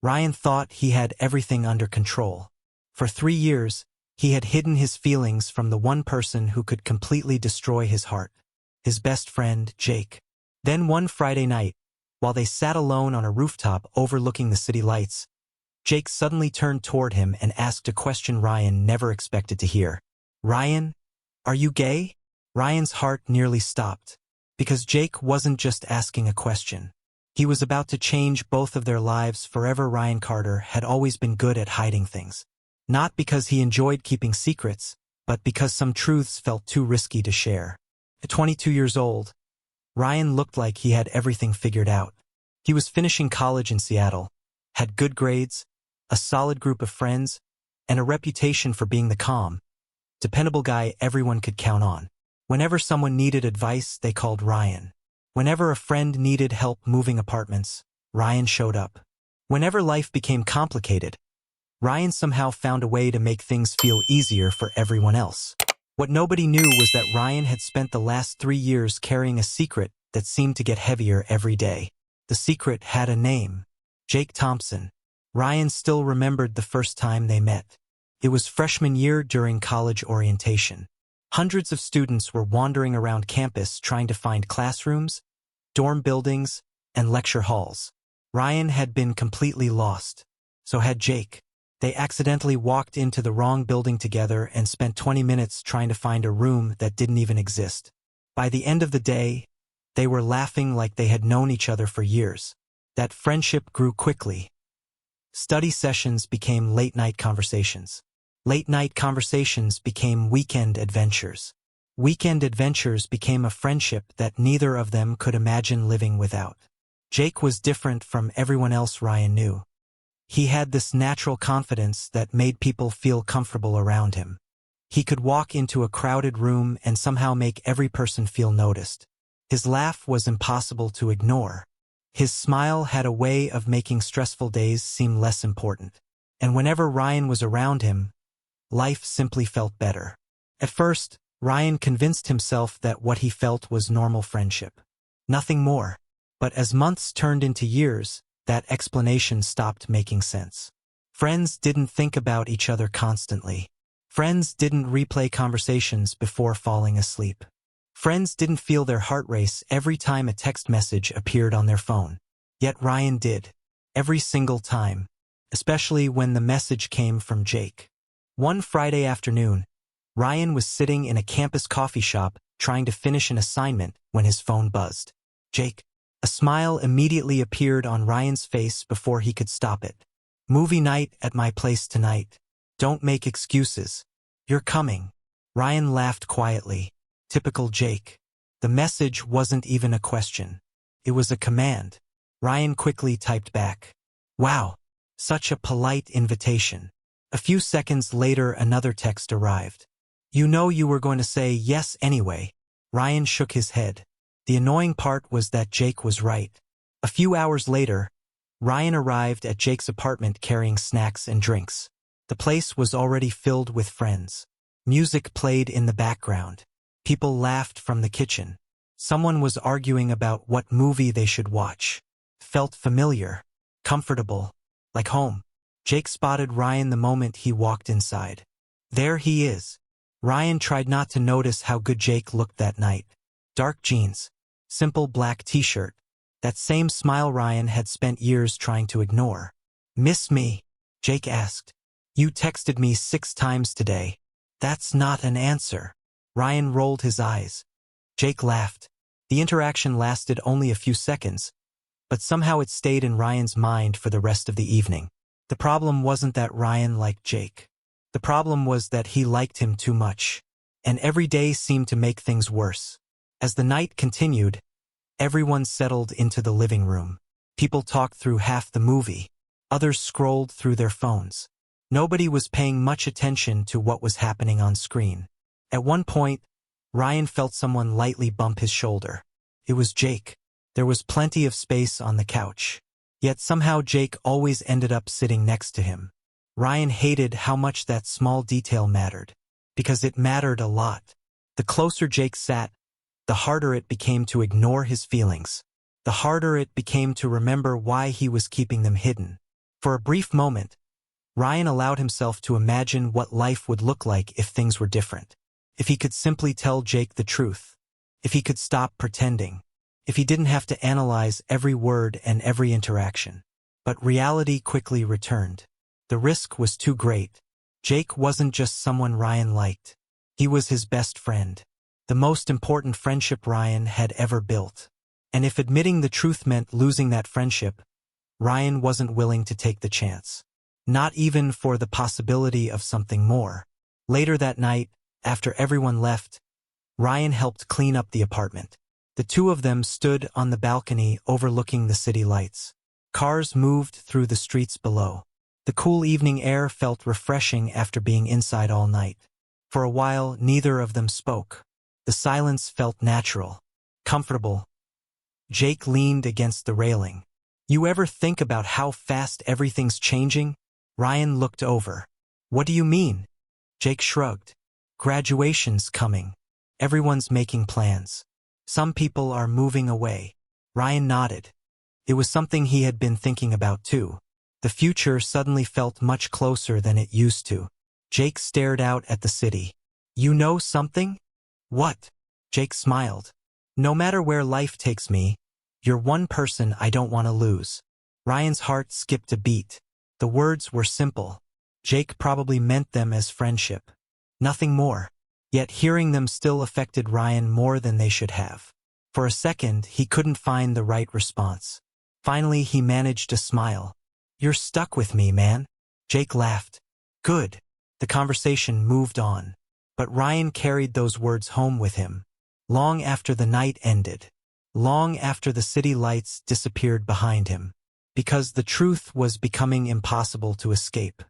Ryan thought he had everything under control. For 3 years, he had hidden his feelings from the one person who could completely destroy his heart, his best friend, Jake. Then one Friday night, while they sat alone on a rooftop overlooking the city lights, Jake suddenly turned toward him and asked a question Ryan never expected to hear. "Ryan, are you gay?" Ryan's heart nearly stopped, because Jake wasn't just asking a question. He was about to change both of their lives forever. Ryan Carter had always been good at hiding things. Not because he enjoyed keeping secrets, but because some truths felt too risky to share. At 22 years old, Ryan looked like he had everything figured out. He was finishing college in Seattle, had good grades, a solid group of friends, and a reputation for being the calm, dependable guy everyone could count on. Whenever someone needed advice, they called Ryan. Whenever a friend needed help moving apartments, Ryan showed up. Whenever life became complicated, Ryan somehow found a way to make things feel easier for everyone else. What nobody knew was that Ryan had spent the last 3 years carrying a secret that seemed to get heavier every day. The secret had a name: Jake Thompson. Ryan still remembered the first time they met. It was freshman year during college orientation. Hundreds of students were wandering around campus trying to find classrooms, dorm buildings, and lecture halls. Ryan had been completely lost. So had Jake. They accidentally walked into the wrong building together and spent 20 minutes trying to find a room that didn't even exist. By the end of the day, they were laughing like they had known each other for years. That friendship grew quickly. Study sessions became late-night conversations. Late-night conversations became weekend adventures. Weekend adventures became a friendship that neither of them could imagine living without. Jake was different from everyone else Ryan knew. He had this natural confidence that made people feel comfortable around him. He could walk into a crowded room and somehow make every person feel noticed. His laugh was impossible to ignore. His smile had a way of making stressful days seem less important. And whenever Ryan was around him, life simply felt better. At first, Ryan convinced himself that what he felt was normal friendship. Nothing more. But as months turned into years, that explanation stopped making sense. Friends didn't think about each other constantly. Friends didn't replay conversations before falling asleep. Friends didn't feel their heart race every time a text message appeared on their phone. Yet Ryan did. Every single time. Especially when the message came from Jake. One Friday afternoon, Ryan was sitting in a campus coffee shop trying to finish an assignment when his phone buzzed. "Jake." A smile immediately appeared on Ryan's face before he could stop it. "Movie night at my place tonight. Don't make excuses. You're coming." Ryan laughed quietly. Typical Jake. The message wasn't even a question. It was a command. Ryan quickly typed back, "Wow, such a polite invitation." A few seconds later, another text arrived. "You know you were going to say yes anyway." Ryan shook his head. The annoying part was that Jake was right. A few hours later, Ryan arrived at Jake's apartment carrying snacks and drinks. The place was already filled with friends. Music played in the background. People laughed from the kitchen. Someone was arguing about what movie they should watch. Felt familiar, comfortable, like home. Jake spotted Ryan the moment he walked inside. There he is. Ryan tried not to notice how good Jake looked that night. Dark jeans, simple black t-shirt, that same smile Ryan had spent years trying to ignore. "Miss me?" Jake asked. "You texted me 6 times today. That's not an answer." Ryan rolled his eyes. Jake laughed. The interaction lasted only a few seconds, but somehow it stayed in Ryan's mind for the rest of the evening. The problem wasn't that Ryan liked Jake. The problem was that he liked him too much, and every day seemed to make things worse. As the night continued, everyone settled into the living room. People talked through half the movie. Others scrolled through their phones. Nobody was paying much attention to what was happening on screen. At one point, Ryan felt someone lightly bump his shoulder. It was Jake. There was plenty of space on the couch. Yet somehow Jake always ended up sitting next to him. Ryan hated how much that small detail mattered. Because it mattered a lot. The closer Jake sat, the harder it became to ignore his feelings. The harder it became to remember why he was keeping them hidden. For a brief moment, Ryan allowed himself to imagine what life would look like if things were different. If he could simply tell Jake the truth. If he could stop pretending. If he didn't have to analyze every word and every interaction. But reality quickly returned. The risk was too great. Jake wasn't just someone Ryan liked. He was his best friend. The most important friendship Ryan had ever built. And if admitting the truth meant losing that friendship, Ryan wasn't willing to take the chance. Not even for the possibility of something more. Later that night, after everyone left, Ryan helped clean up the apartment. The two of them stood on the balcony overlooking the city lights. Cars moved through the streets below. The cool evening air felt refreshing after being inside all night. For a while, neither of them spoke. The silence felt natural, comfortable. Jake leaned against the railing. "You ever think about how fast everything's changing?" Ryan looked over. "What do you mean?" Jake shrugged. "Graduation's coming. Everyone's making plans. Some people are moving away." Ryan nodded. It was something he had been thinking about too. The future suddenly felt much closer than it used to. Jake stared out at the city. "You know something?" "What?" Jake smiled. "No matter where life takes me, you're one person I don't want to lose." Ryan's heart skipped a beat. The words were simple. Jake probably meant them as friendship. Nothing more. Yet hearing them still affected Ryan more than they should have. For a second, he couldn't find the right response. Finally, he managed to smile. "You're stuck with me, man." Jake laughed. "Good." The conversation moved on. But Ryan carried those words home with him. Long after the night ended. Long after the city lights disappeared behind him. Because the truth was becoming impossible to escape.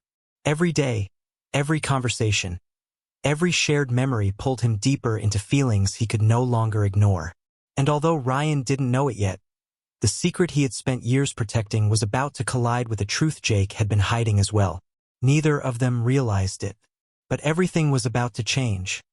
Every day, every conversation, every shared memory pulled him deeper into feelings he could no longer ignore. And although Ryan didn't know it yet, the secret he had spent years protecting was about to collide with a truth Jake had been hiding as well. Neither of them realized it. But everything was about to change.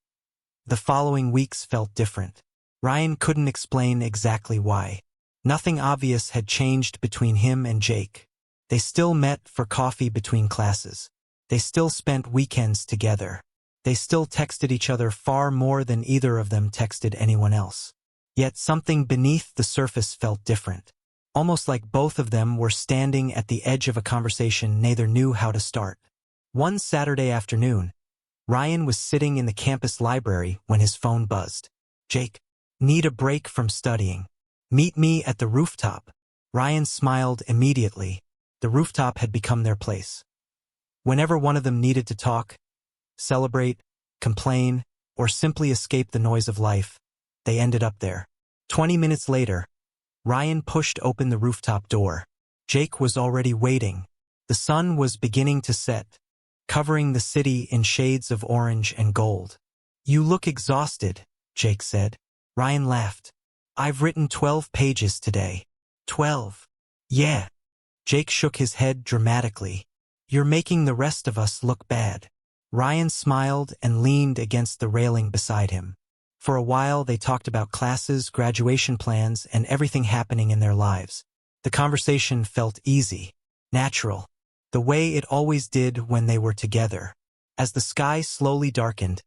The following weeks felt different. Ryan couldn't explain exactly why. Nothing obvious had changed between him and Jake. They still met for coffee between classes. They still spent weekends together. They still texted each other far more than either of them texted anyone else. Yet something beneath the surface felt different. Almost like both of them were standing at the edge of a conversation neither knew how to start. One Saturday afternoon, Ryan was sitting in the campus library when his phone buzzed. "Jake, need a break from studying. Meet me at the rooftop." Ryan smiled immediately. The rooftop had become their place. Whenever one of them needed to talk, celebrate, complain, or simply escape the noise of life, they ended up there. 20 minutes later, Ryan pushed open the rooftop door. Jake was already waiting. The sun was beginning to set, covering the city in shades of orange and gold. "You look exhausted," Jake said. Ryan laughed. "I've written 12 pages today." 12. "Yeah." Jake shook his head dramatically. "You're making the rest of us look bad." Ryan smiled and leaned against the railing beside him. For a while they talked about classes, graduation plans, and everything happening in their lives. The conversation felt easy, natural, the way it always did when they were together. As the sky slowly darkened,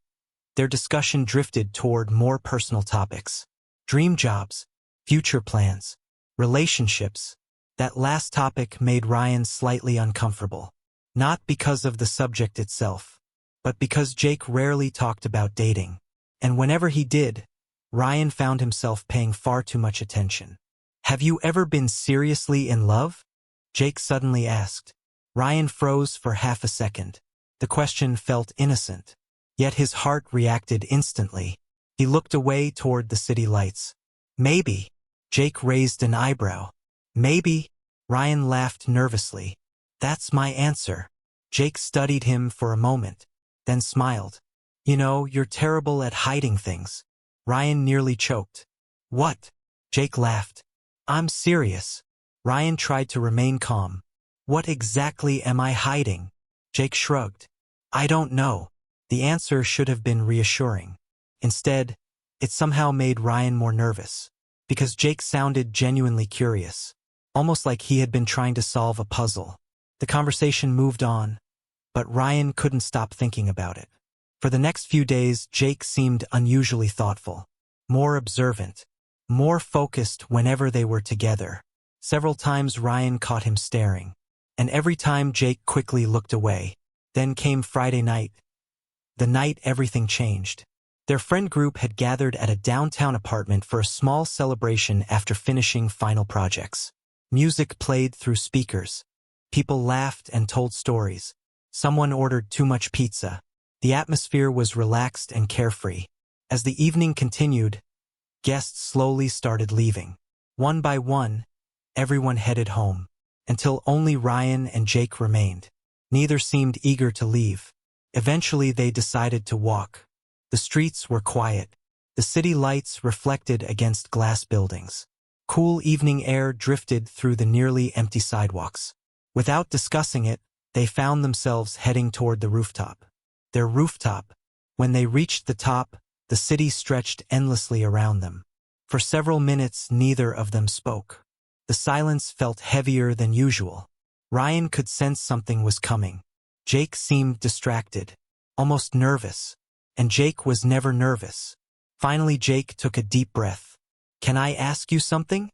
their discussion drifted toward more personal topics. Dream jobs, future plans, relationships. That last topic made Ryan slightly uncomfortable. Not because of the subject itself, but because Jake rarely talked about dating. And whenever he did, Ryan found himself paying far too much attention. "Have you ever been seriously in love?" Jake suddenly asked. Ryan froze for half a second. The question felt innocent. Yet his heart reacted instantly. He looked away toward the city lights. "Maybe." Jake raised an eyebrow. "Maybe?" Ryan laughed nervously. "That's my answer." Jake studied him for a moment, then smiled. "You know, you're terrible at hiding things." Ryan nearly choked. "What?" Jake laughed. "I'm serious." Ryan tried to remain calm. "What exactly am I hiding?" Jake shrugged. "I don't know." The answer should have been reassuring. Instead, it somehow made Ryan more nervous. Because Jake sounded genuinely curious. Almost like he had been trying to solve a puzzle. The conversation moved on, but Ryan couldn't stop thinking about it. For the next few days, Jake seemed unusually thoughtful, more observant, more focused whenever they were together. Several times Ryan caught him staring, and every time Jake quickly looked away. Then came Friday night, the night everything changed. Their friend group had gathered at a downtown apartment for a small celebration after finishing final projects. Music played through speakers. People laughed and told stories. Someone ordered too much pizza. The atmosphere was relaxed and carefree. As the evening continued, guests slowly started leaving. One by one, everyone headed home, until only Ryan and Jake remained. Neither seemed eager to leave. Eventually they decided to walk. The streets were quiet. The city lights reflected against glass buildings. Cool evening air drifted through the nearly empty sidewalks. Without discussing it, they found themselves heading toward the rooftop. Their rooftop. When they reached the top, the city stretched endlessly around them. For several minutes neither of them spoke. The silence felt heavier than usual. Ryan could sense something was coming. Jake seemed distracted, almost nervous, and Jake was never nervous. Finally Jake took a deep breath. "Can I ask you something?"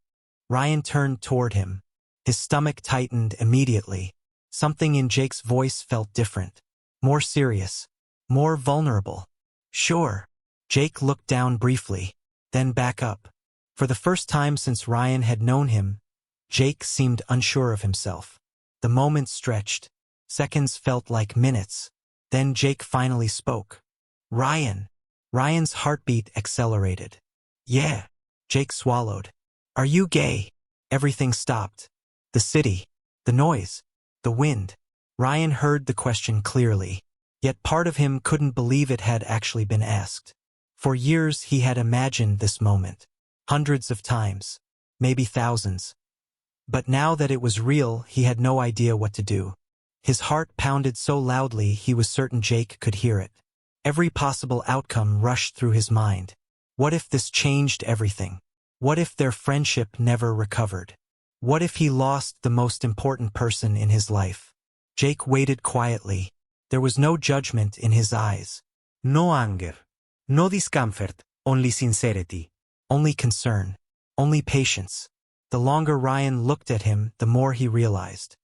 Ryan turned toward him. His stomach tightened immediately. Something in Jake's voice felt different, more serious, more vulnerable. "Sure." Jake looked down briefly, then back up. For the first time since Ryan had known him, Jake seemed unsure of himself. The moment stretched. Seconds felt like minutes. Then Jake finally spoke. "Ryan." Ryan's heartbeat accelerated. "Yeah." Jake swallowed. "Are you gay?" Everything stopped. The city, the noise, the wind. Ryan heard the question clearly, yet part of him couldn't believe it had actually been asked. For years he had imagined this moment. Hundreds of times. Maybe thousands. But now that it was real, he had no idea what to do. His heart pounded so loudly he was certain Jake could hear it. Every possible outcome rushed through his mind. What if this changed everything? What if their friendship never recovered? What if he lost the most important person in his life? Jake waited quietly. There was no judgment in his eyes. No anger. No discomfort. Only sincerity. Only concern. Only patience. The longer Ryan looked at him, the more he realized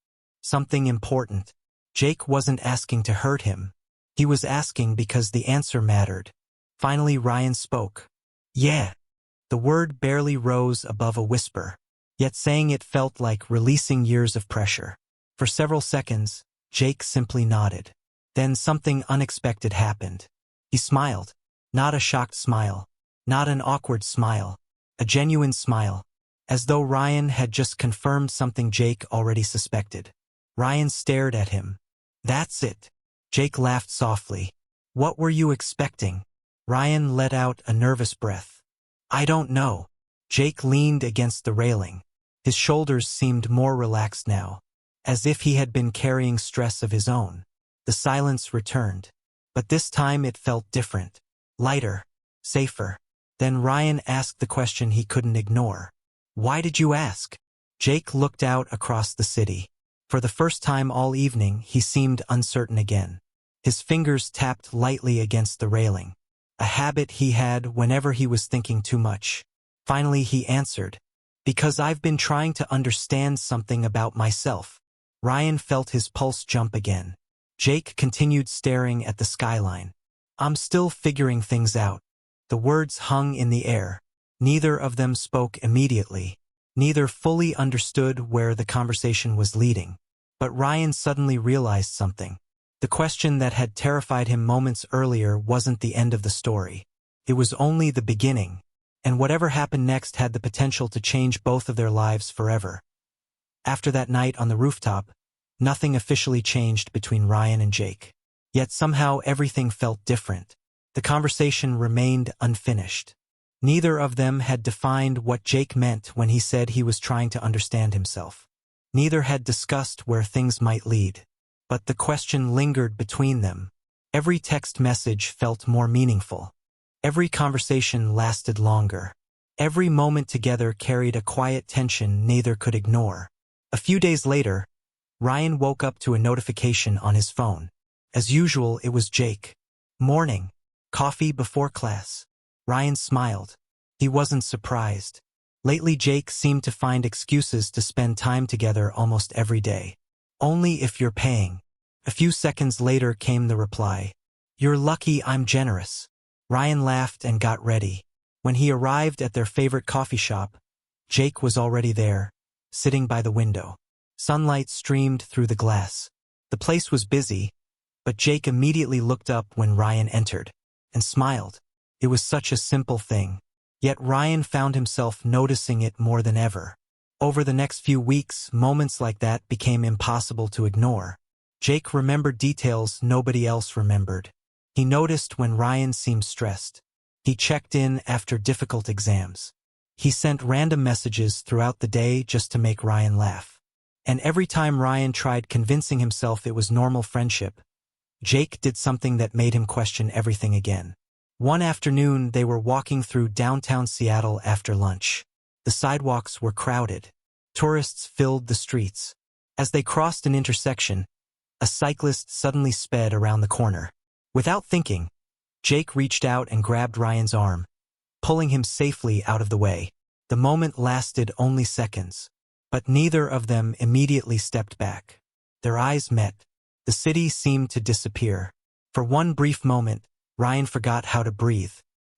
something important. Jake wasn't asking to hurt him. He was asking because the answer mattered. Finally Ryan spoke. "Yeah." The word barely rose above a whisper, yet saying it felt like releasing years of pressure. For several seconds, Jake simply nodded. Then something unexpected happened. He smiled. Not a shocked smile. Not an awkward smile. A genuine smile. As though Ryan had just confirmed something Jake already suspected. Ryan stared at him. "That's it." Jake laughed softly. "What were you expecting?" Ryan let out a nervous breath. "I don't know." Jake leaned against the railing. His shoulders seemed more relaxed now, as if he had been carrying stress of his own. The silence returned. But this time it felt different. Lighter. Safer. Then Ryan asked the question he couldn't ignore. "Why did you ask?" Jake looked out across the city. For the first time all evening, he seemed uncertain again. His fingers tapped lightly against the railing, a habit he had whenever he was thinking too much. Finally he answered, "Because I've been trying to understand something about myself." Ryan felt his pulse jump again. Jake continued staring at the skyline. "I'm still figuring things out." The words hung in the air. Neither of them spoke immediately. Neither fully understood where the conversation was leading. But Ryan suddenly realized something. The question that had terrified him moments earlier wasn't the end of the story. It was only the beginning, and whatever happened next had the potential to change both of their lives forever. After that night on the rooftop, nothing officially changed between Ryan and Jake. Yet somehow everything felt different. The conversation remained unfinished. Neither of them had defined what Jake meant when he said he was trying to understand himself. Neither had discussed where things might lead. But the question lingered between them. Every text message felt more meaningful. Every conversation lasted longer. Every moment together carried a quiet tension neither could ignore. A few days later, Ryan woke up to a notification on his phone. As usual, it was Jake. Morning. Coffee before class. Ryan smiled. He wasn't surprised. Lately, Jake seemed to find excuses to spend time together almost every day. Only if you're paying. A few seconds later came the reply. You're lucky I'm generous. Ryan laughed and got ready. When he arrived at their favorite coffee shop, Jake was already there, sitting by the window. Sunlight streamed through the glass. The place was busy, but Jake immediately looked up when Ryan entered, and smiled. It was such a simple thing. Yet Ryan found himself noticing it more than ever. Over the next few weeks, moments like that became impossible to ignore. Jake remembered details nobody else remembered. He noticed when Ryan seemed stressed. He checked in after difficult exams. He sent random messages throughout the day just to make Ryan laugh. And every time Ryan tried convincing himself it was normal friendship, Jake did something that made him question everything again. One afternoon, they were walking through downtown Seattle after lunch. The sidewalks were crowded. Tourists filled the streets. As they crossed an intersection, a cyclist suddenly sped around the corner. Without thinking, Jake reached out and grabbed Ryan's arm, pulling him safely out of the way. The moment lasted only seconds, but neither of them immediately stepped back. Their eyes met. The city seemed to disappear. For one brief moment, Ryan forgot how to breathe.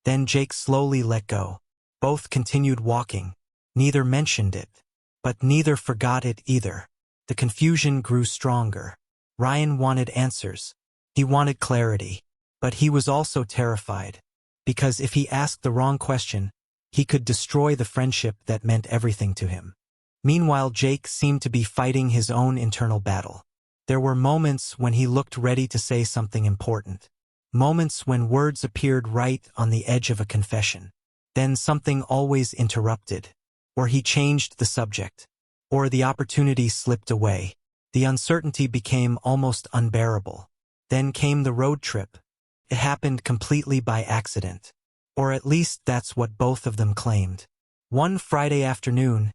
Then Jake slowly let go. Both continued walking. Neither mentioned it, but neither forgot it either. The confusion grew stronger. Ryan wanted answers. He wanted clarity. But he was also terrified, because if he asked the wrong question, he could destroy the friendship that meant everything to him. Meanwhile, Jake seemed to be fighting his own internal battle. There were moments when he looked ready to say something important. Moments when words appeared right on the edge of a confession. Then something always interrupted. Or he changed the subject. Or the opportunity slipped away. The uncertainty became almost unbearable. Then came the road trip. It happened completely by accident. Or at least that's what both of them claimed. One Friday afternoon,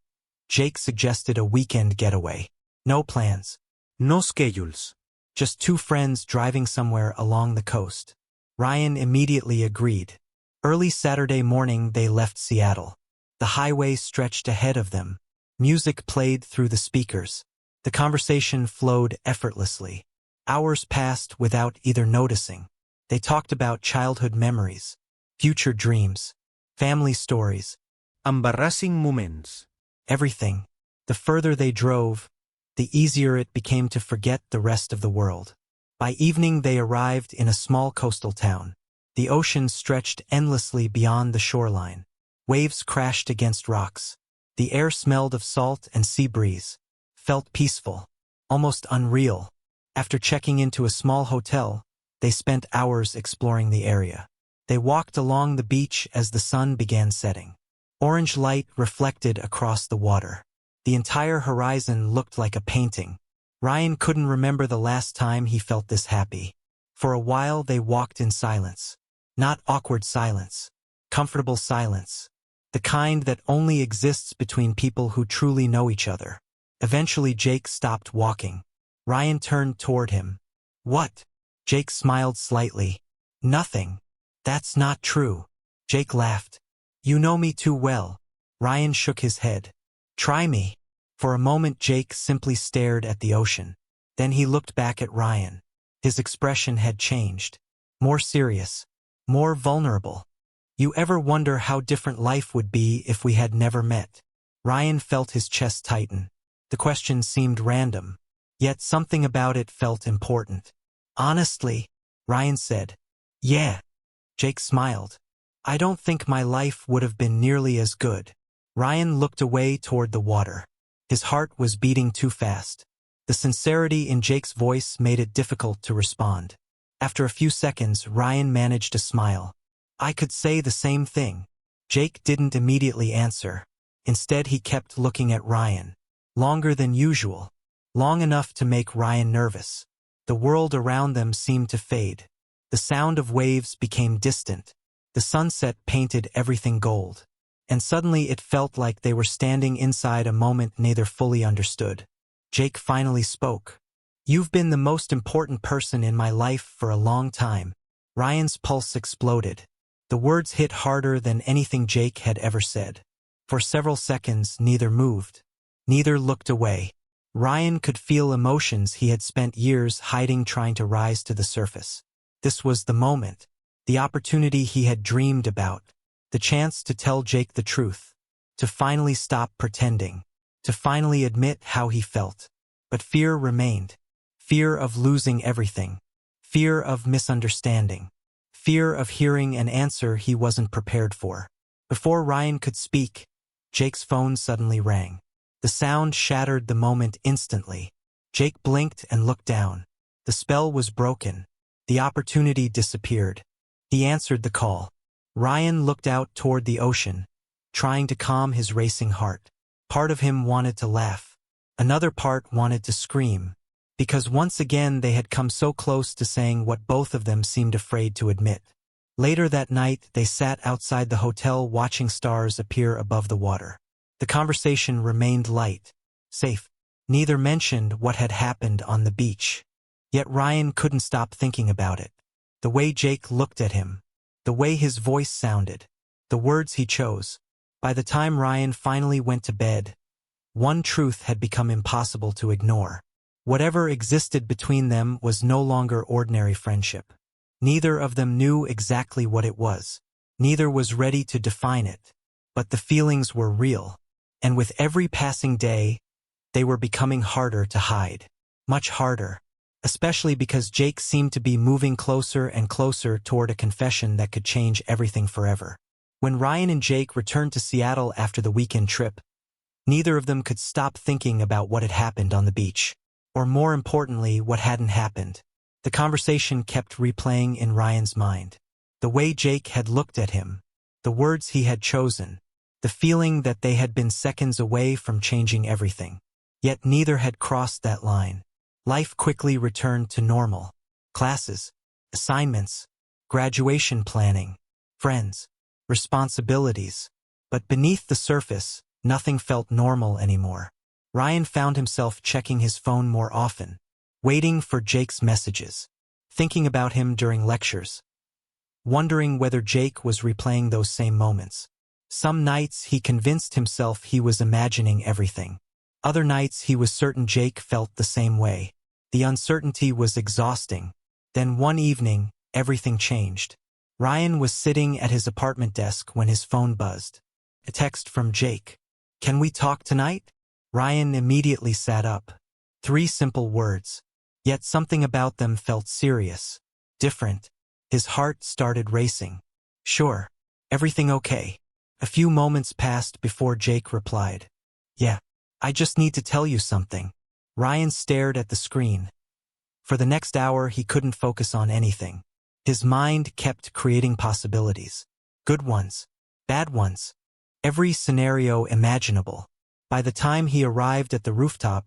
Jake suggested a weekend getaway. No plans. No schedules. Just two friends driving somewhere along the coast. Ryan immediately agreed. Early Saturday morning they left Seattle. The highway stretched ahead of them. Music played through the speakers. The conversation flowed effortlessly. Hours passed without either noticing. They talked about childhood memories, future dreams, family stories, embarrassing moments. Everything. The further they drove, the easier it became to forget the rest of the world. By evening they arrived in a small coastal town. The ocean stretched endlessly beyond the shoreline. Waves crashed against rocks. The air smelled of salt and sea breeze. Felt peaceful, almost unreal. After checking into a small hotel, they spent hours exploring the area. They walked along the beach as the sun began setting. Orange light reflected across the water. The entire horizon looked like a painting. Ryan couldn't remember the last time he felt this happy. For a while they walked in silence. Not awkward silence. Comfortable silence. The kind that only exists between people who truly know each other. Eventually Jake stopped walking. Ryan turned toward him. What? Jake smiled slightly. Nothing. That's not true. Jake laughed. You know me too well. Ryan shook his head. Try me. For a moment Jake simply stared at the ocean. Then he looked back at Ryan. His expression had changed. More serious. More vulnerable. You ever wonder how different life would be if we had never met? Ryan felt his chest tighten. The question seemed random. Yet something about it felt important. Honestly, Ryan said. Yeah. Jake smiled. I don't think my life would have been nearly as good. Ryan looked away toward the water. His heart was beating too fast. The sincerity in Jake's voice made it difficult to respond. After a few seconds, Ryan managed to smile. I could say the same thing. Jake didn't immediately answer. Instead, he kept looking at Ryan. Longer than usual. Long enough to make Ryan nervous. The world around them seemed to fade. The sound of waves became distant. The sunset painted everything gold. And suddenly it felt like they were standing inside a moment neither fully understood. Jake finally spoke. "You've been the most important person in my life for a long time." Ryan's pulse exploded. The words hit harder than anything Jake had ever said. For several seconds, neither moved. Neither looked away. Ryan could feel emotions he had spent years hiding, trying to rise to the surface. This was the moment. The opportunity he had dreamed about. The chance to tell Jake the truth. To finally stop pretending. To finally admit how he felt. But fear remained. Fear of losing everything. Fear of misunderstanding. Fear of hearing an answer he wasn't prepared for. Before Ryan could speak, Jake's phone suddenly rang. The sound shattered the moment instantly. Jake blinked and looked down. The spell was broken. The opportunity disappeared. He answered the call. Ryan looked out toward the ocean, trying to calm his racing heart. Part of him wanted to laugh. Another part wanted to scream. Because once again they had come so close to saying what both of them seemed afraid to admit. Later that night, they sat outside the hotel watching stars appear above the water. The conversation remained light, safe. Neither mentioned what had happened on the beach. Yet Ryan couldn't stop thinking about it. The way Jake looked at him. The way his voice sounded. The words he chose. By the time Ryan finally went to bed, one truth had become impossible to ignore. Whatever existed between them was no longer ordinary friendship. Neither of them knew exactly what it was. Neither was ready to define it. But the feelings were real. And with every passing day, they were becoming harder to hide. Much harder. Especially because Jake seemed to be moving closer and closer toward a confession that could change everything forever. When Ryan and Jake returned to Seattle after the weekend trip, neither of them could stop thinking about what had happened on the beach. Or more importantly, what hadn't happened. The conversation kept replaying in Ryan's mind. The way Jake had looked at him. The words he had chosen. The feeling that they had been seconds away from changing everything. Yet neither had crossed that line. Life quickly returned to normal. Classes, assignments, graduation planning, friends, responsibilities. But beneath the surface, nothing felt normal anymore. Ryan found himself checking his phone more often, waiting for Jake's messages, thinking about him during lectures, wondering whether Jake was replaying those same moments. Some nights he convinced himself he was imagining everything. Other nights he was certain Jake felt the same way. The uncertainty was exhausting. Then one evening, everything changed. Ryan was sitting at his apartment desk when his phone buzzed. A text from Jake. "Can we talk tonight?" Ryan immediately sat up. 3 simple words. Yet something about them felt serious. Different. His heart started racing. "Sure. Everything okay?" A few moments passed before Jake replied. "Yeah. I just need to tell you something." Ryan stared at the screen. For the next hour he couldn't focus on anything. His mind kept creating possibilities. Good ones. Bad ones. Every scenario imaginable. By the time he arrived at the rooftop,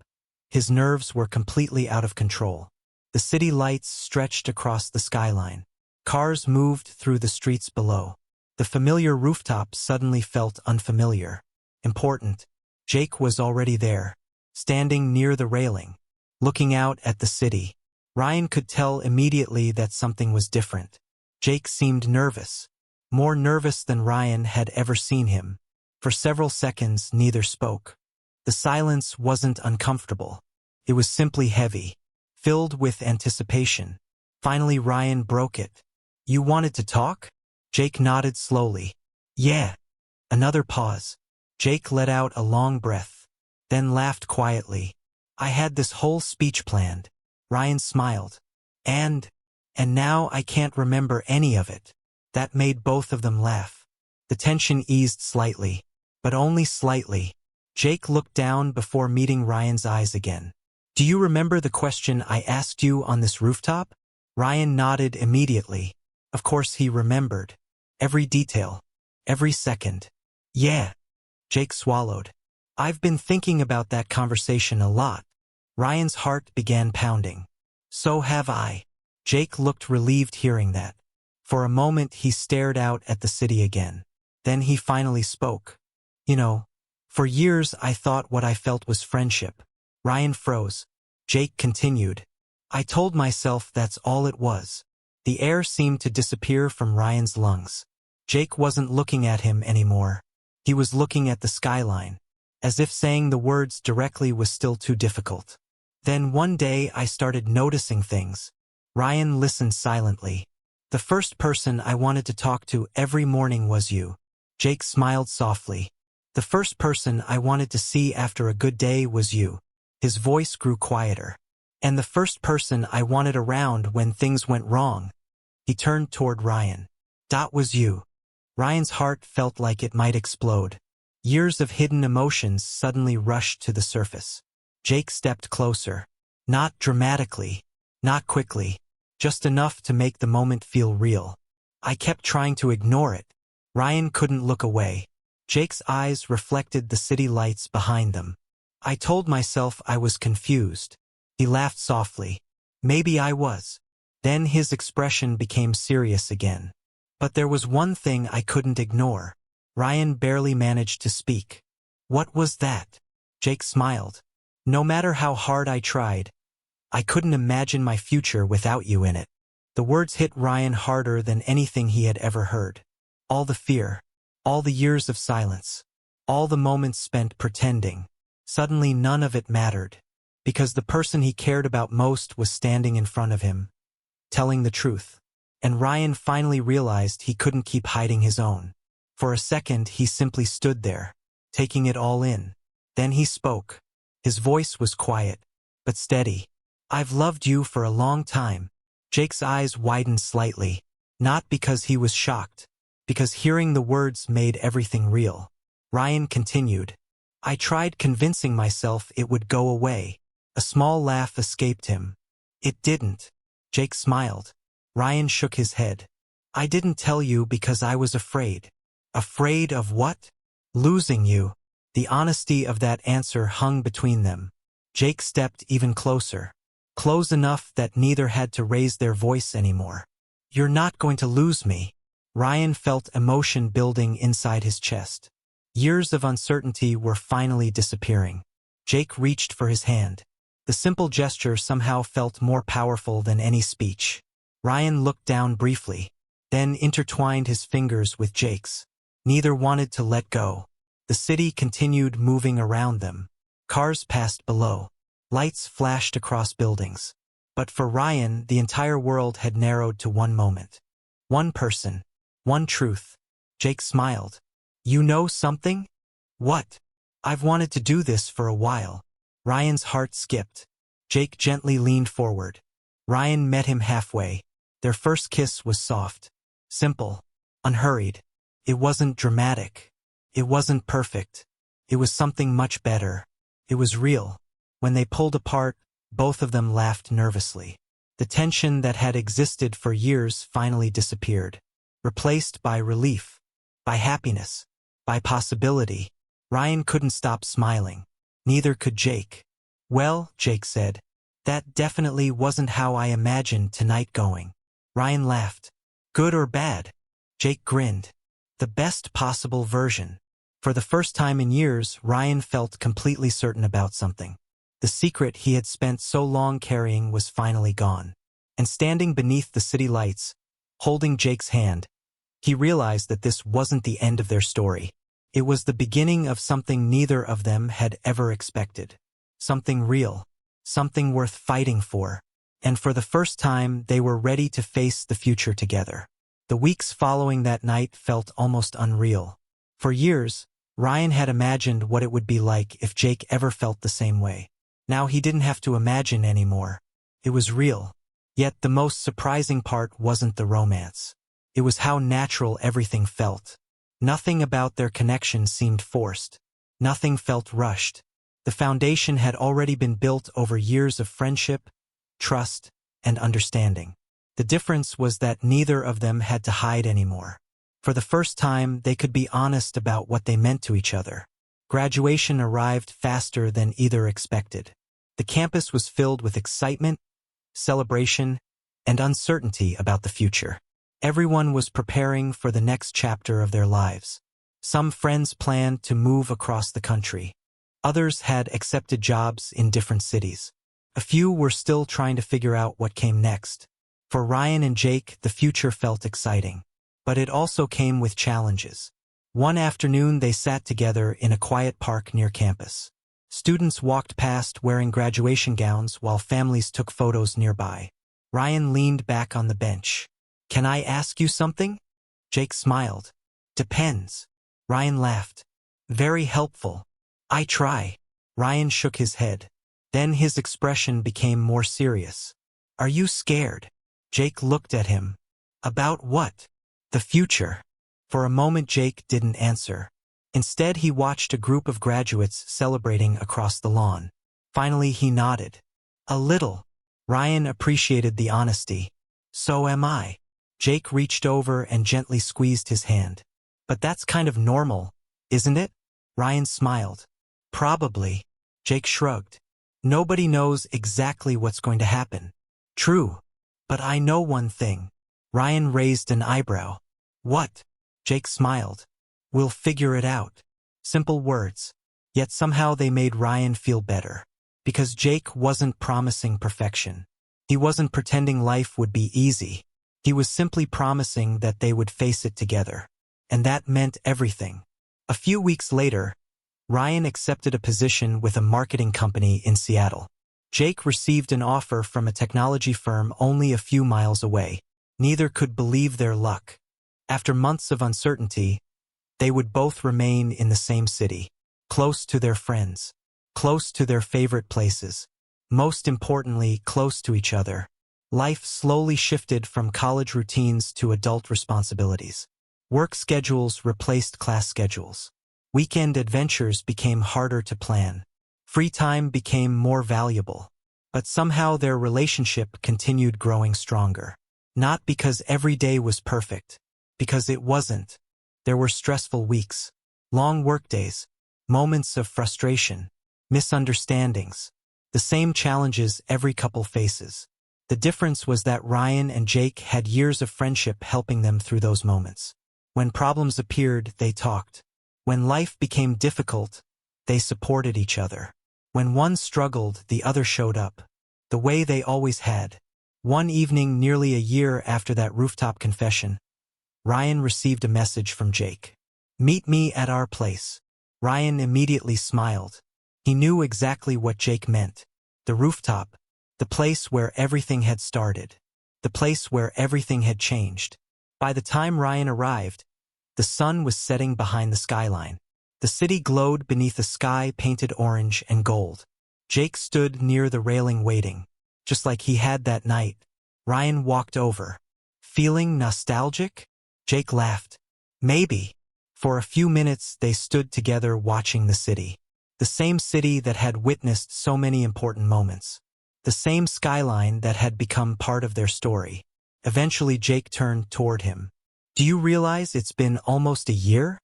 his nerves were completely out of control. The city lights stretched across the skyline. Cars moved through the streets below. The familiar rooftop suddenly felt unfamiliar. Important. Jake was already there, standing near the railing, looking out at the city. Ryan could tell immediately that something was different. Jake seemed nervous. More nervous than Ryan had ever seen him. For several seconds, neither spoke. The silence wasn't uncomfortable. It was simply heavy, filled with anticipation. Finally, Ryan broke it. "You wanted to talk?" Jake nodded slowly. "Yeah." Another pause. Jake let out a long breath, then laughed quietly. "I had this whole speech planned." Ryan smiled. And now I can't remember any of it." That made both of them laugh. The tension eased slightly, but only slightly. Jake looked down before meeting Ryan's eyes again. "Do you remember the question I asked you on this rooftop?" Ryan nodded immediately. Of course he remembered. Every detail. Every second. "Yeah." Jake swallowed. "I've been thinking about that conversation a lot." Ryan's heart began pounding. "So have I." Jake looked relieved hearing that. For a moment he stared out at the city again. Then he finally spoke. "You know, for years I thought what I felt was friendship. Ryan froze. Jake continued. I told myself that's all it was. The air seemed to disappear from Ryan's lungs. Jake wasn't looking at him anymore. He was looking at the skyline, as if saying the words directly was still too difficult. Then one day I started noticing things. Ryan listened silently. The first person I wanted to talk to every morning was you. Jake smiled softly. The first person I wanted to see after a good day was you. His voice grew quieter. And the first person I wanted around when things went wrong. He turned toward Ryan. That was you. Ryan's heart felt like it might explode. Years of hidden emotions suddenly rushed to the surface. Jake stepped closer. Not dramatically. Not quickly. Just enough to make the moment feel real. I kept trying to ignore it. Ryan couldn't look away. Jake's eyes reflected the city lights behind them. I told myself I was confused. He laughed softly. Maybe I was. Then his expression became serious again. But there was one thing I couldn't ignore. Ryan barely managed to speak. What was that? Jake smiled. No matter how hard I tried, I couldn't imagine my future without you in it. The words hit Ryan harder than anything he had ever heard. All the fear, all the years of silence, all the moments spent pretending. Suddenly none of it mattered, because the person he cared about most was standing in front of him, telling the truth. And Ryan finally realized he couldn't keep hiding his own. For a second he simply stood there, taking it all in. Then he spoke. His voice was quiet, but steady. I've loved you for a long time. Jake's eyes widened slightly, not because he was shocked, because hearing the words made everything real. Ryan continued. I tried convincing myself it would go away. A small laugh escaped him. It didn't. Jake smiled. Ryan shook his head. I didn't tell you because I was afraid. Afraid of what? Losing you. The honesty of that answer hung between them. Jake stepped even closer. Close enough that neither had to raise their voice anymore. You're not going to lose me. Ryan felt emotion building inside his chest. Years of uncertainty were finally disappearing. Jake reached for his hand. The simple gesture somehow felt more powerful than any speech. Ryan looked down briefly, then intertwined his fingers with Jake's. Neither wanted to let go. The city continued moving around them. Cars passed below. Lights flashed across buildings. But for Ryan, the entire world had narrowed to one moment. One person. One truth. Jake smiled. You know something? What? I've wanted to do this for a while. Ryan's heart skipped. Jake gently leaned forward. Ryan met him halfway. Their first kiss was soft. Simple. Unhurried. It wasn't dramatic. It wasn't perfect. It was something much better. It was real. When they pulled apart, both of them laughed nervously. The tension that had existed for years finally disappeared, replaced by relief, by happiness, by possibility. Ryan couldn't stop smiling. Neither could Jake. Well, Jake said, that definitely wasn't how I imagined tonight going. Ryan laughed. Good or bad? Jake grinned. The best possible version. For the first time in years, Ryan felt completely certain about something. The secret he had spent so long carrying was finally gone. And standing beneath the city lights, holding Jake's hand, he realized that this wasn't the end of their story. It was the beginning of something neither of them had ever expected. Something real. Something worth fighting for. And for the first time, they were ready to face the future together. The weeks following that night felt almost unreal. For years, Ryan had imagined what it would be like if Jake ever felt the same way. Now he didn't have to imagine anymore. It was real. Yet the most surprising part wasn't the romance. It was how natural everything felt. Nothing about their connection seemed forced. Nothing felt rushed. The foundation had already been built over years of friendship, trust, and understanding. The difference was that neither of them had to hide anymore. For the first time, they could be honest about what they meant to each other. Graduation arrived faster than either expected. The campus was filled with excitement, celebration, and uncertainty about the future. Everyone was preparing for the next chapter of their lives. Some friends planned to move across the country. Others had accepted jobs in different cities. A few were still trying to figure out what came next. For Ryan and Jake, the future felt exciting. But it also came with challenges. One afternoon they sat together in a quiet park near campus. Students walked past wearing graduation gowns while families took photos nearby. Ryan leaned back on the bench. "Can I ask you something?" Jake smiled. "Depends." Ryan laughed. "Very helpful." "I try." Ryan shook his head. Then his expression became more serious. "Are you scared?" Jake looked at him. "About what?" "The future." For a moment Jake didn't answer. Instead he watched a group of graduates celebrating across the lawn. Finally he nodded. "A little." Ryan appreciated the honesty. "So am I." Jake reached over and gently squeezed his hand. "But that's kind of normal, isn't it?" Ryan smiled. "Probably." Jake shrugged. "Nobody knows exactly what's going to happen." "True. But I know one thing." Ryan raised an eyebrow. "What?" Jake smiled. "We'll figure it out." Simple words. Yet somehow they made Ryan feel better. Because Jake wasn't promising perfection. He wasn't pretending life would be easy. He was simply promising that they would face it together. And that meant everything. A few weeks later, Ryan accepted a position with a marketing company in Seattle. Jake received an offer from a technology firm only a few miles away. Neither could believe their luck. After months of uncertainty, they would both remain in the same city, close to their friends, close to their favorite places, most importantly, close to each other. Life slowly shifted from college routines to adult responsibilities. Work schedules replaced class schedules. Weekend adventures became harder to plan. Free time became more valuable. But somehow their relationship continued growing stronger. Not because every day was perfect, because it wasn't. There were stressful weeks, long workdays, moments of frustration, misunderstandings, the same challenges every couple faces. The difference was that Ryan and Jake had years of friendship helping them through those moments. When problems appeared, they talked. When life became difficult, they supported each other. When one struggled, the other showed up. The way they always had. One evening, nearly a year after that rooftop confession, Ryan received a message from Jake. "Meet me at our place." Ryan immediately smiled. He knew exactly what Jake meant. The rooftop, the place where everything had started. The place where everything had changed. By the time Ryan arrived, the sun was setting behind the skyline. The city glowed beneath a sky painted orange and gold. Jake stood near the railing waiting, just like he had that night. Ryan walked over. "Feeling nostalgic?" Jake laughed. "Maybe." For a few minutes they stood together watching the city. The same city that had witnessed so many important moments. The same skyline that had become part of their story. Eventually Jake turned toward him. "Do you realize it's been almost a year?"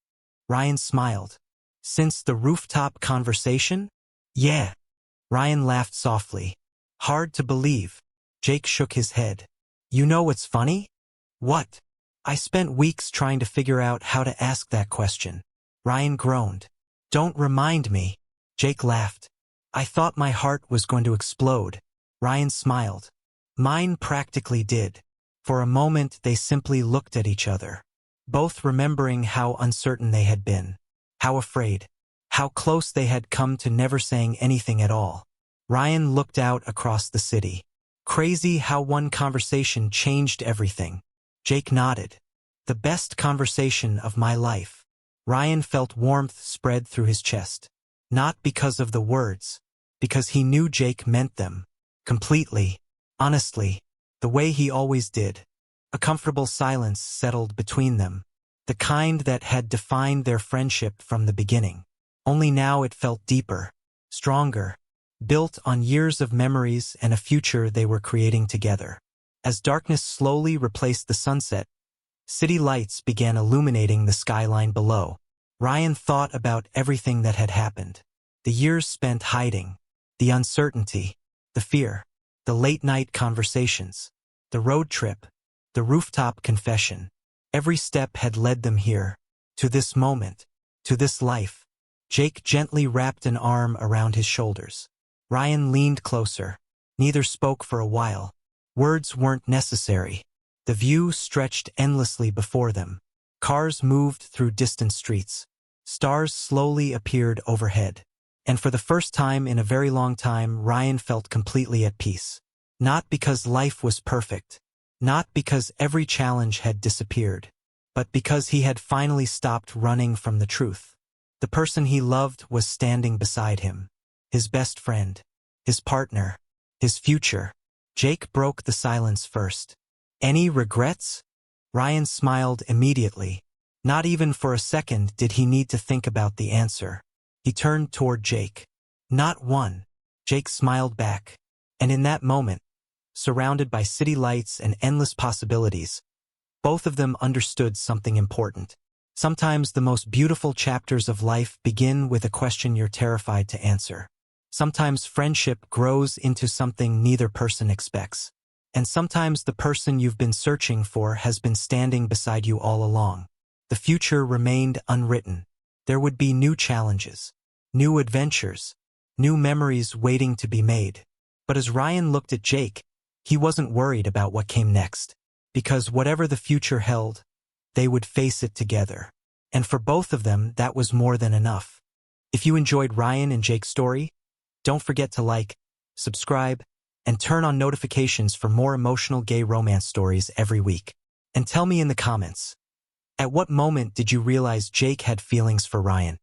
Ryan smiled. "Since the rooftop conversation?" "Yeah." Ryan laughed softly. "Hard to believe." Jake shook his head. "You know what's funny?" "What?" "I spent weeks trying to figure out how to ask that question." Ryan groaned. "Don't remind me." Jake laughed. "I thought my heart was going to explode." Ryan smiled. "Mine practically did." For a moment they simply looked at each other, both remembering how uncertain they had been, how afraid, how close they had come to never saying anything at all. Ryan looked out across the city. Crazy how one conversation changed everything. Jake nodded. "The best conversation of my life." Ryan felt warmth spread through his chest. Not because of the words, because he knew Jake meant them. Completely, honestly, the way he always did. A comfortable silence settled between them, the kind that had defined their friendship from the beginning. Only now it felt deeper, stronger, built on years of memories and a future they were creating together. As darkness slowly replaced the sunset, city lights began illuminating the skyline below. Ryan thought about everything that had happened. The years spent hiding, the uncertainty, the fear, the late-night conversations, the road trip, the rooftop confession. Every step had led them here, to this moment, to this life. Jake gently wrapped an arm around his shoulders. Ryan leaned closer. Neither spoke for a while. Words weren't necessary. The view stretched endlessly before them. Cars moved through distant streets. Stars slowly appeared overhead. And for the first time in a very long time, Ryan felt completely at peace. Not because life was perfect. Not because every challenge had disappeared. But because he had finally stopped running from the truth. The person he loved was standing beside him. His best friend. His partner. His future. Jake broke the silence first. Any regrets? Ryan smiled immediately. Not even for a second did he need to think about the answer. He turned toward Jake. Not one. Jake smiled back. And in that moment, surrounded by city lights and endless possibilities, both of them understood something important. Sometimes the most beautiful chapters of life begin with a question you're terrified to answer. Sometimes friendship grows into something neither person expects. And sometimes the person you've been searching for has been standing beside you all along. The future remained unwritten. There would be new challenges, new adventures, new memories waiting to be made. But as Ryan looked at Jake, he wasn't worried about what came next. Because whatever the future held, they would face it together. And for both of them, that was more than enough. If you enjoyed Ryan and Jake's story, don't forget to like, subscribe, and turn on notifications for more emotional gay romance stories every week. And tell me in the comments, at what moment did you realize Jake had feelings for Ryan?